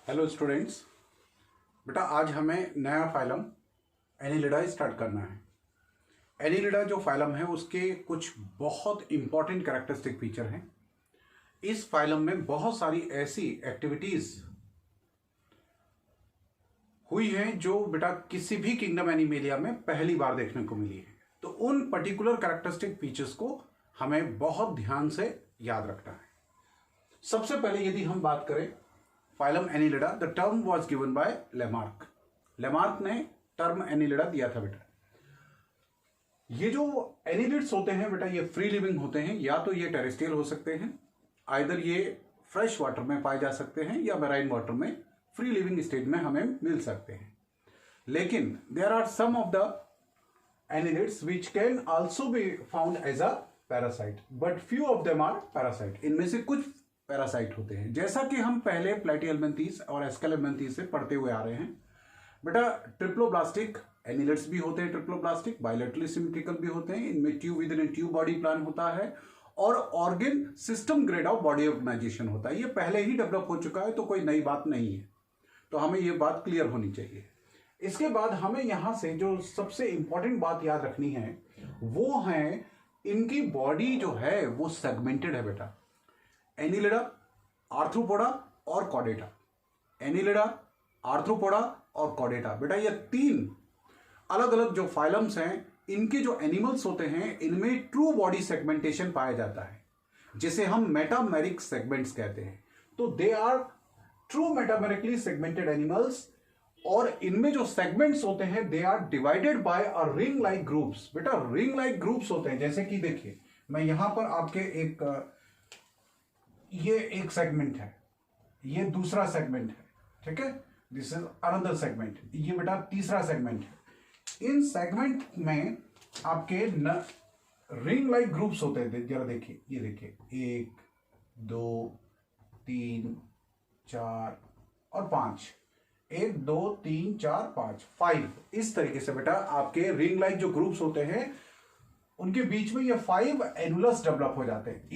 Hello students. बेटा आज हमें नया फाइलम एनिलिडा स्टार्ट करना है। एनिलिडा जो फाइलम है उसके कुछ बहुत इंपॉर्टेंट कैरेक्टरिस्टिक फीचर हैं। इस फाइलम में बहुत सारी ऐसी एक्टिविटीज हुई हैं जो बेटा किसी भी किंगडम एनिमेलिया में पहली बार देखने को मिली है। तो उन पर्टिकुलर कैरेक्टरिस्टिक फीचर्स को हमें बहुत ध्यान से याद रखना है। सबसे पहले यदि हम बात करें phylum Annelida, the term was given by Lamarck. Lamarck ने टर्म एनिलिडा दिया था बेटा। ये जो एनिलिड्स होते हैं बेटा ये फ्री लिविंग होते हैं, या तो ये टेरेस्ट्रियल हो सकते हैं, आइदर ये फ्रेश वाटर में पाए जा सकते हैं या मैराइन वाटर में फ्री लिविंग स्टेट में हमें मिल सकते हैं। लेकिन there are some of the annelids which can also be found as a parasite, but few of them are parasite. इनमें से कुछ पैरासाइट होते हैं, जैसा कि हम पहले प्लेटिहेल्मिन्थीस और एस्केलेमिन्थीस से पढ़ते हुए आ रहे हैं। बेटा ट्रिप्लोब्लास्टिक एनिलिड्स भी होते हैं, ट्रिप्लोब्लास्टिक बायलैटरली सिमेट्रिकल भी होते हैं। इनमें tube within tube body plan होता है और organ system grade of body organisation होता है। ये पहले ही डेवलप हो चुका है, तो कोई नई बात नहीं है, तो हमें ये बात क्लियर होनी चाहिए। इसके बाद हमें यहां से जो सबसे इंपॉर्टेंट बात याद रखनी है वो है इनकी बॉडी जो है वो सेगमेंटेड है बेटा। एनिलिडा, आर्थ्रोपोडा और कॉर्डेटा। एनिलिडा, आर्थ्रोपोडा और कॉर्डेटा। बेटा ये तीन अलग अलग जो फाइलम्स हैं, इनके जो एनिमल्स होते हैं इनमें ट्रू बॉडी सेगमेंटेशन पाया जाता है, जिसे हम मेटामेरिक सेगमेंट्स कहते हैं। तो they are true metamerically segmented animals, और इनमें जो सेगमेंट्स होते हैं they are divided by a ring like groups. बेटा रिंग लाइक ग्रुप्स होते हैं, जैसे कि देखिए मैं यहां पर आपके ये एक सेगमेंट है, ये दूसरा सेगमेंट है, ठीक है, दिस इज अनदर सेगमेंट, ये बेटा तीसरा सेगमेंट है। इन सेगमेंट में आपके रिंग लाइक ग्रुप्स होते हैं। जरा देखिए, ये देखिए 1 2 3 4 और 5, 1 2 3 4 5 5। इस तरीके से बेटा आपके रिंग लाइक जो ग्रुप्स होते हैं उनके बीच में ये 5 एनुलस डेवलप हो जाते हैं।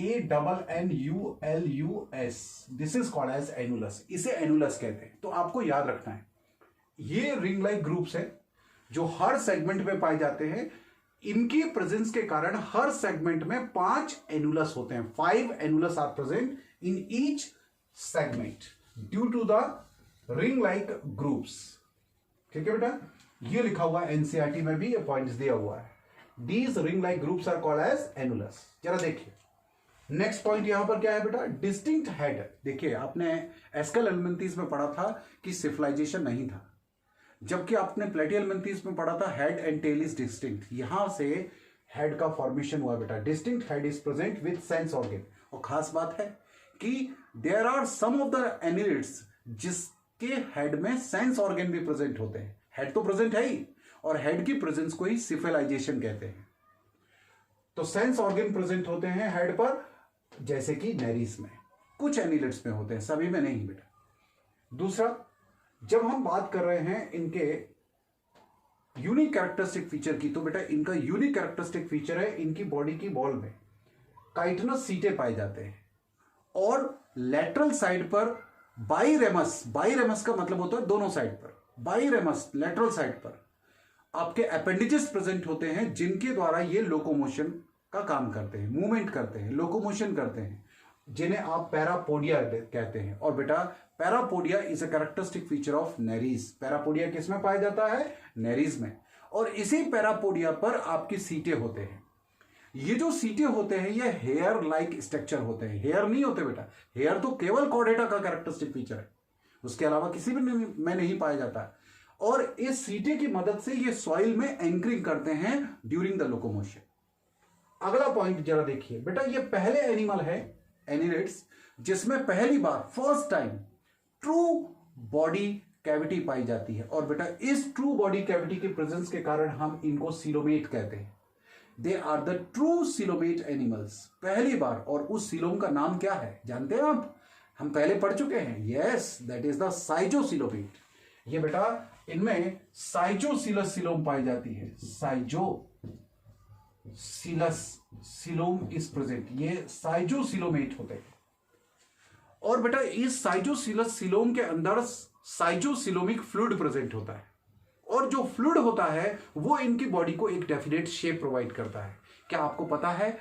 ANNULUS, this is called as annulus. इसे एनुलस कहते हैं। तो आपको याद रखना है ये रिंग लाइक ग्रुप्स है जो हर सेगमेंट में पाए जाते हैं। इनकी प्रेजेंस के कारण हर सेगमेंट में 5 एनुलस होते हैं। 5 annulus are present in each segment due to the ring like groups. ठीक है बेटा, ये लिखा हुआ एनसीईआरटी में भी ये पॉइंट्स दिया हुआ है। These ring-like groups are called as annulus। जरा देखिए नेक्स्ट पॉइंट यहां पर क्या है बेटा, डिस्टिंक्ट हेड। देखिए आपने एस्केलेमिन्थीस में पढ़ा था कि सिविलाइजेशन नहीं था, जबकि आपने प्लेटिहेल्मिन्थीस में पढ़ा था head and tail is distinct. यहां से हेड का फॉर्मेशन हुआ बेटा। Distinct head is present with sense organ. और खास बात है कि there are some of the annelids जिसके हेड में सेंस ऑर्गन भी प्रेजेंट होते हैं। हेड तो प्रेजेंट है ही, और हेड की प्रेजेंस को ही सिफिलाइजेशन कहते हैं। तो सेंस ऑर्गन प्रेजेंट होते हैं हेड पर, जैसे कि नेरीज में, कुछ एनिलिड्स में होते हैं, सभी में नहीं बेटा। दूसरा, जब हम बात कर रहे हैं इनके यूनिक कैरेक्टरिस्टिक फीचर की, तो बेटा इनका यूनिक कैरेक्टरिस्टिक फीचर है इनकी बॉडी की वॉल में काइटिनस सीटें पाए जाते हैं, और लेटरल साइड पर बाइरेमस। बाइरेमस का मतलब होता है दोनों साइड पर। बाइरेमस लेटरल साइड पर आपके अपेंडिजेस प्रेजेंट होते हैं, जिनके द्वारा ये लोकोमोशन का काम करते हैं, मूवमेंट करते हैं, लोकोमोशन करते हैं, जिन्हें आप पैरापोडिया कहते हैं। और बेटा parapodia is a characteristic feature of Nereis. Parapodia किस में पाया जाता है? नेरीज में। और इसी पैरापोडिया पर आपकी सीटें होते हैं। ये जो सीटें होते हैं ये हेयर लाइक स्ट्रक्चर होते हैं। हेयर नहीं होते बेटा, हेयर तो केवल कॉर्डेटा का कैरेक्टरिस्टिक फीचर है, उसके अलावा किसी भी में नहीं पाया जाता। और इस सीटे की मदद से ये सॉइल में एंकरिंग करते हैं ड्यूरिंग द लोकोमोशन। अगला पॉइंट जरा देखिए बेटा, ये पहले एनिमल है एनिलिड्स जिसमें पहली बार first time true body cavity पाई जाती है। और बेटा इस ट्रू बॉडी कैविटी के प्रेजेंस के कारण हम इनको सीलोमेट कहते हैं। They are the true coelomate animals, पहली बार। और उस सीलोम का नाम क्या है जानते हैं आप? हम पहले पढ़ चुके हैं। Yes, that is the schizocoelomate. ये बेटा इनमें साइजोसीलस सीलोम पाई जाती है। Schizocoelous coelom is present. ये साइजोसीलोमेट होते हैं। और बेटा इस साइटोसिलस सिलोम के अंदर साइटोसिलोमिक फ्लूइड प्रेजेंट होता है, और जो फ्लूइड होता है वो इनकी बॉडी को एक डेफिनेट शेप प्रोवाइड करता है। क्या आपको पता है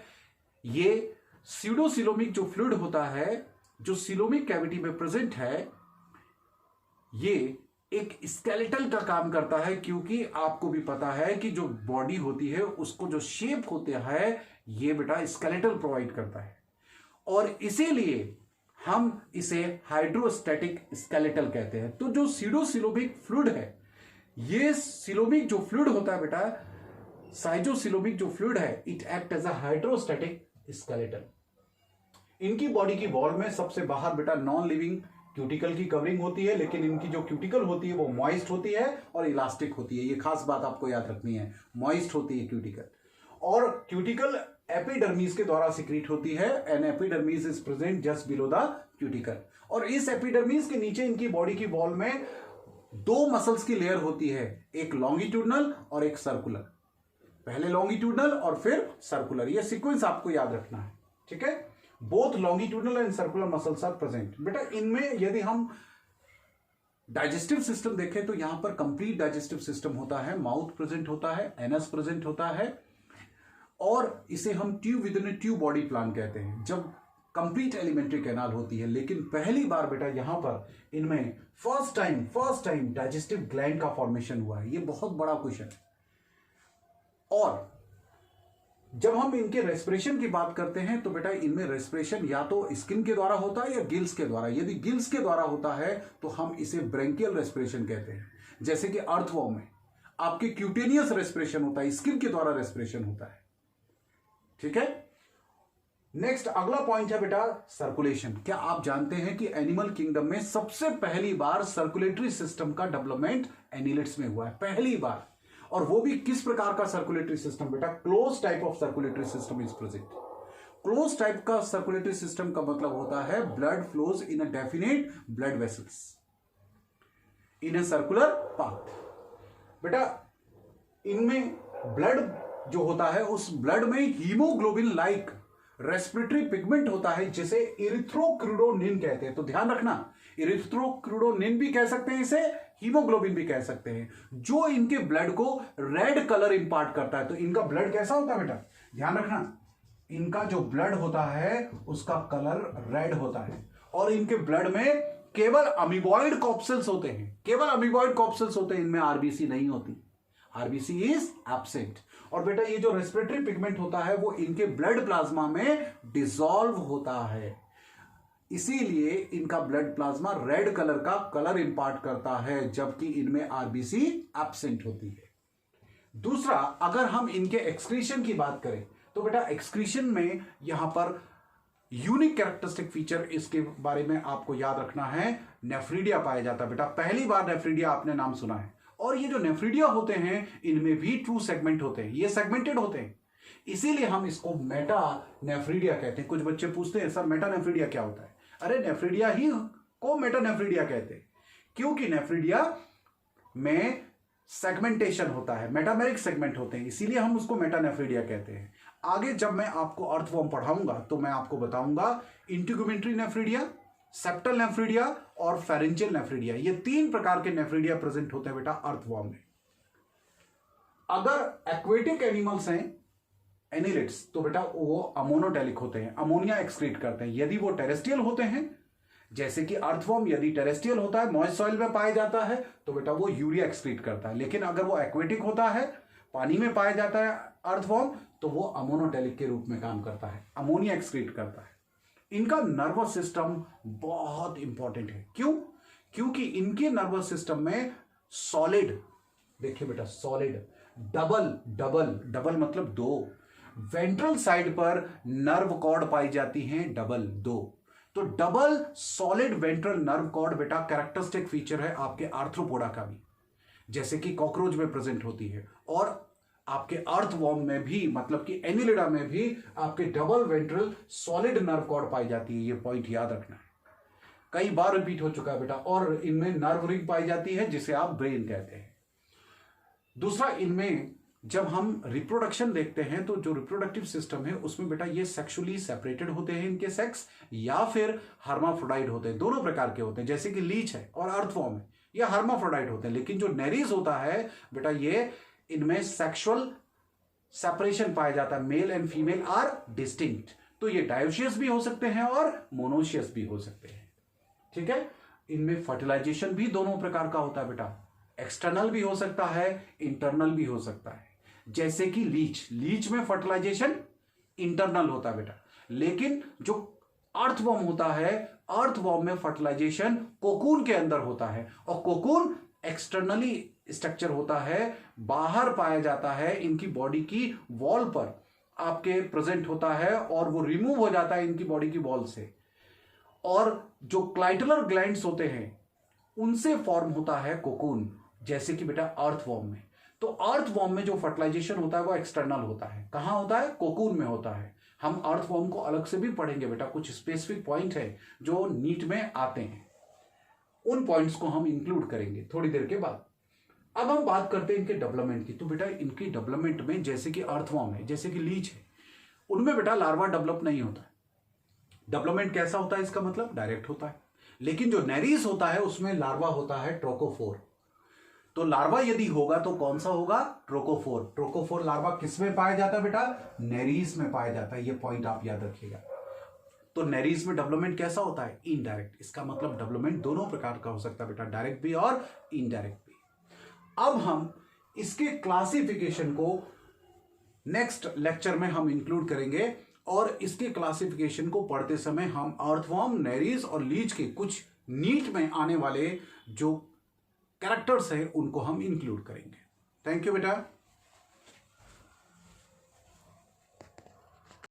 ये स्यूडोसिलोमिक जो फ्लूइड होता है, जो सिलोमिक कैविटी में प्रेजेंट है, ये एक स्केलेटल का काम करता है, क्योंकि आपको भी पता है कि जो बॉडी होती है उसको जो शेप होता है ये बेटा स्केलेटल प्रोवाइड करता है, और इसीलिए हम इसे हाइड्रोस्टैटिक स्केलेटल कहते हैं। तो जो स्यूडोसिलोमिक फ्लूइड है, ये सिलोमिक जो फ्लूइड होता है बेटा, साइटोसिलोमिक जो फ्लूइड है, it act as a hydrostatic skeletal. इनकी बॉडी की वॉल में सबसे बाहर बेटा नॉन लिविंग क्यूटिकल की कवरिंग होती है, लेकिन इनकी जो क्यूटिकल होती है वो मॉइस्ट होती है और इलास्टिक होती है। ये खास बात आपको याद रखनी है, मॉइस्ट होती है क्यूटिकल, और क्यूटिकल एपिडर्मिस के द्वारा सिक्रीट होती है, and epidermis is present just below the cuticle. और इस एपिडर्मिस के नीचे इनकी बॉडी की वॉल में दो मसल्स की लेयर होती है, एक लॉन्गिट्यूडनल और एक सर्कुलर। पहले लॉन्गिट्यूडनल और फिर सर्कुलर, ये सीक्वेंस आपको याद रखना है, ठीक है। Both longitudinal and circular muscles are present. बेटा इनमें यदि हम डाइजेस्टिव सिस्टम देखें तो यहां पर कंप्लीट डाइजेस्टिव सिस्टम होता है, माउथ प्रेजेंट होता है, एनस प्रेजेंट होता है, और इसे हम tube within tube body plan कहते हैं जब कंप्लीट एलिमेंट्री कैनाल होती है। लेकिन पहली बार बेटा यहां पर इनमें फर्स्ट टाइम डाइजेस्टिव ग्लैंड का फॉर्मेशन हुआ है। ये बहुत बड़ा क्वेश्चन है। और जब हम इनके रेस्पिरेशन की बात करते हैं तो बेटा इनमें रेस्पिरेशन या तो स्किन के द्वारा होता है या गिल्स के द्वारा। यदि गिल्स के द्वारा होता है तो हम इसे ब्रेंकियल रेस्पिरेशन कहते हैं, जैसे कि अर्थवॉर्म में आपके क्यूटेनियस रेस्पिरेशन होता है, स्किन के द्वारा रेस्पिरेशन होता है, ठीक है। नेक्स्ट अगला पॉइंट है बेटा सर्कुलेशन। क्या आप जानते हैं कि एनिमल किंगडम में सबसे पहली बार सर्कुलेटरी सिस्टम का डेवलपमेंट एनिलिड्स में हुआ है, पहली बार। और वो भी किस प्रकार का सर्कुलेटरी सिस्टम बेटा? Close type of circulatory system is present. Close type का सर्कुलेटरी सिस्टम का मतलब होता है blood flows in a definite blood vessels in a circular path. बेटा इनमें ब्लड जो होता है उस ब्लड में हीमोग्लोबिन लाइक रेस्पिरेटरी पिगमेंट होता है जिसे इरिथ्रोक्रूडोनिन कहते हैं। तो ध्यान रखना, इरिथ्रोक्रूडोनिन भी कह सकते हैं इसे, हीमोग्लोबिन भी कह सकते हैं, जो इनके ब्लड को रेड कलर इंपार्ट करता है। तो इनका ब्लड कैसा होता है बेटा? ध्यान रखना, इनका जो ब्लड होता है उसका कलर रेड होता है, और इनके ब्लड में केवल अमीबॉइड कॉप्सेल्स होते हैं, केवल अमीबॉइड कॉप्सेल्स होते हैं, इनमें आरबीसी नहीं होती, आरबीसी इज एब्सेंट। और बेटा ये जो रेस्पिरेटरी पिगमेंट होता है वो इनके ब्लड प्लाज्मा में डिसॉल्व होता है, इसीलिए इनका ब्लड प्लाज्मा रेड कलर का कलर इंपार्ट करता है, जबकि इनमें आरबीसी एब्सेंट होती है। दूसरा, अगर हम इनके एक्सक्रीशन की बात करें तो बेटा एक्सक्रीशन में यहां पर यूनिक कैरेक्टरिस्टिक फीचर इसके बारे में आपको याद रखना है, नेफ्रीडिया पाया जाता है। बेटा पहली बार नेफ्रीडिया आपने नाम सुना है, और ये जो नेफ्रीडिया होते हैं इनमें भी टू सेगमेंट होते हैं, ये सेगमेंटेड होते हैं, इसीलिए हम इसको मेटा नेफ्रीडिया कहते हैं। कुछ बच्चे पूछते हैं सर मेटा नेफ्रीडिया क्या होता है? अरे नेफ्रीडिया ही को मेटा नेफ्रीडिया कहते हैं, क्योंकि नेफ्रीडिया में सेगमेंटेशन होता है, मेटामेरिक सेगमेंट होते हैं, इसीलिए हम उसको मेटा नेफ्रीडिया कहते हैं। आगे जब मैं आपको अर्थवॉर्म पढ़ाऊंगा तो मैं आपको बताऊंगा इंटीगुमेंट्री नेफ्रीडिया, सेप्टल नेफ्रीडिया और फेरेंजियल नेफ्रीडिया, ये तीन प्रकार के नेफ्रीडिया प्रेजेंट होते हैं बेटा अर्थवॉर्म में। अगर एक्वेटिक एनिमल्स हैं एनिलिड्स तो बेटा वो अमोनोटेलिक होते हैं, अमोनिया एक्सक्रीट करते हैं। यदि वो टेरेस्ट्रियल होते हैं, जैसे कि अर्थवॉर्म यदि टेरेस्ट्रियल होता है, मॉइस्ट सॉइल में पाया जाता है, तो बेटा वो यूरिया एक्सक्रीट करता है। लेकिन अगर वो एक्वेटिक होता है, पानी में पाया जाता है अर्थवॉर्म, तो वो अमोनोटेलिक के रूप में काम करता है, अमोनिया एक्सक्रीट करता है। इनका नर्वस सिस्टम बहुत इंपॉर्टेंट है। क्यों? क्योंकि इनके नर्वस सिस्टम में सॉलिड, देखिए बेटा सॉलिड, डबल मतलब दो, वेंट्रल साइड पर नर्व कॉर्ड पाई जाती हैं, डबल दो। तो double solid ventral nerve cord बेटा कैरेक्टरिस्टिक फीचर है आपके आर्थ्रोपोडा का भी, जैसे कि कॉकरोच में प्रेजेंट होती है, और आपके अर्थवॉर्म में भी, मतलब कि एनिलिडा में भी आपके double ventral solid nerve cord पाई जाती है। ये पॉइंट याद रखना है, कई बार रिपीट हो चुका है बेटा। और इनमें नर्व रिंग पाई जाती है जिसे आप ब्रेन कहते हैं। दूसरा, इनमें जब हम रिप्रोडक्शन देखते हैं तो जो रिप्रोडक्टिव सिस्टम है उसमें बेटा ये सेक्सुअली सेपरेटेड होते हैं इनके सेक्स, या फिर हर्माफ्रोडाइट होते हैं, दोनों प्रकार के होते हैं। जैसे कि लीच है और अर्थवॉर्म है, ये हर्माफ्रोडाइट होते हैं। लेकिन जो नेरीज होता है बेटा, ये इनमें सेक्सुअल सेपरेशन पाया जाता है, male and female are distinct. तो ये डायोशियस भी हो सकते हैं और मोनोशियस भी हो सकते हैं, ठीक है। इनमें फर्टिलाइजेशन भी दोनों प्रकार का होता है बेटा, एक्सटर्नल भी हो सकता है, इंटरनल भी हो सकता है। जैसे कि लीच में फर्टिलाइजेशन इंटरनल होता है बेटा, लेकिन जो अर्थवॉर्म होता है, अर्थवॉर्म में फर्टिलाइजेशन कोकून के अंदर होता है, और कोकून एक्सटर्नली स्ट्रक्चर होता है, बाहर पाया जाता है, इनकी बॉडी की वॉल पर आपके प्रेजेंट होता है, और वो रिमूव हो जाता है इनकी बॉडी की वॉल से। और जो क्लाइटलर ग्लैंड्स होते हैं उनसे फॉर्म होता है कोकून, जैसे कि बेटा अर्थवॉर्म में। तो अर्थवॉर्म में जो फर्टिलाइजेशन होता है वो एक्सटर्नल होता है। कहां होता है? कोकून में होता है। हम अर्थवॉर्म को अलग से भी पढ़ेंगे बेटा, कुछ स्पेसिफिक पॉइंट है जो नीट में आते हैं, उन पॉइंट्स को हम इंक्लूड करेंगे थोड़ी देर के बाद। अब हम बात करते हैं इनके डेवलपमेंट की। तो बेटा इनकी डेवलपमेंट में जैसे कि अर्थवॉर्म है, जैसे कि लीच है, उनमें बेटा लार्वा डेवलप नहीं होता है। डेवलपमेंट कैसा होता है? इसका मतलब डायरेक्ट होता है। लेकिन जो नेरीज होता है उसमें लार्वा होता है ट्रोकोफोर। तो लार्वा यदि होगा तो कौन सा होगा? ट्रोकोफोर। ट्रोकोफोर लार्वा किस में पाया जाता है बेटा? नेरीज में पाया जाता है। ये पॉइंट आप याद रखिएगा। तो नेरीज में डेवलपमेंट कैसा होता है? इनडायरेक्ट। इसका मतलब डेवलपमेंट दोनों प्रकार का हो सकता है बेटा, डायरेक्ट भी और इनडायरेक्ट भी। अब हम इसके क्लासिफिकेशन को नेक्स्ट लेक्चर में हम इंक्लूड करेंगे, और इसके क्लासिफिकेशन को पढ़ते समय हम अर्थवॉर्म, नेरीज और लीच के कुछ नीट में आने वाले जो कैरेक्टर्स हैं उनको हम इंक्लूड करेंगे। थैंक यू बेटा।